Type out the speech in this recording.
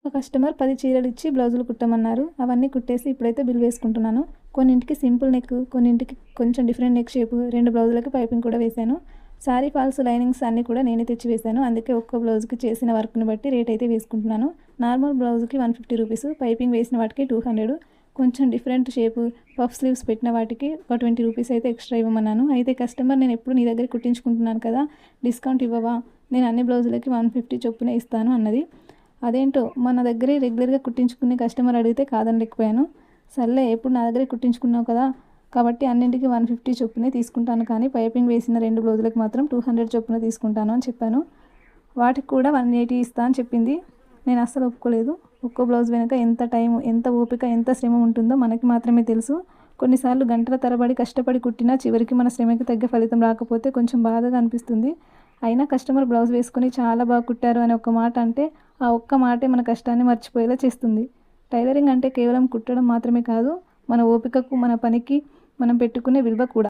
ఒక కస్టమర్ 10 చీరలు ఇచ్చి బ్లౌజులు కుట్టమన్నారు. అవన్నీ కుట్టేసి ఇప్పుడైతే బిల్ వేసుకుంటున్నాను. కొన్నింటికి సింపుల్ నెక్, కొన్నింటికి కొంచెం డిఫరెంట్ నెక్ షేపు, 2 బ్లౌజులకి పైపింగ్ కూడా వేశాను. సారీ ఫాల్స్ లైనింగ్స్ అన్నీ కూడా నేనే తెచ్చి వేశాను. అందుకే ఒక్క బ్లౌజ్కి చేసిన వర్క్ని బట్టి రేట్ అయితే వేసుకుంటున్నాను. నార్మల్ బ్లౌజ్కి 150 రూపీస్, పైపింగ్ వేసిన వాటికి 200, కొంచెం డిఫరెంట్ షేపు పఫ్ స్లీవ్స్ పెట్టిన వాటికి ఒక 20 రూపీస్ అయితే ఎక్స్ట్రా ఇవ్వమన్నాను. అయితే కస్టమర్, నేను ఎప్పుడు నీ దగ్గర కుట్టించుకుంటున్నాను కదా, డిస్కౌంట్ ఇవ్వవా, నేను అన్ని బ్లౌజులకి 150 చొప్పున ఇస్తాను అన్నది. అదేంటో మన దగ్గరే రెగ్యులర్గా కుట్టించుకునే కస్టమర్ అడిగితే కాదనలేకపోయాను. సర్లే, ఎప్పుడు నా దగ్గరే కుట్టించుకున్నావు కదా కాబట్టి అన్నింటికి 150 చొప్పునే తీసుకుంటాను, కానీ పైపింగ్ వేసిన 2 బ్లౌజులకు మాత్రం 200 చొప్పున తీసుకుంటాను అని చెప్పాను. వాటికి కూడా 180 ఇస్తా అని చెప్పింది. నేను అస్సలు ఒప్పుకోలేదు. ఒక్కో బ్లౌజ్ వెనుక ఎంత టైం, ఎంత ఓపిక, ఎంత శ్రమ ఉంటుందో మనకి మాత్రమే తెలుసు. కొన్నిసార్లు గంటల తరబడి కష్టపడి కుట్టినా చివరికి మన శ్రమకి తగ్గ ఫలితం రాకపోతే కొంచెం బాధగా అనిపిస్తుంది. అయినా కస్టమర్ బ్లౌజ్ వేసుకొని చాలా బాగా కుట్టారు అని ఒక్క మాట అంటే ఆ ఒక్క మాటే మన కష్టాన్ని మర్చిపోయేలా చేస్తుంది. టైలరింగ్ అంటే కేవలం కుట్టడం మాత్రమే కాదు, మన ఓపికకు, మన పనికి మనం పెట్టుకునే విలువ కూడా.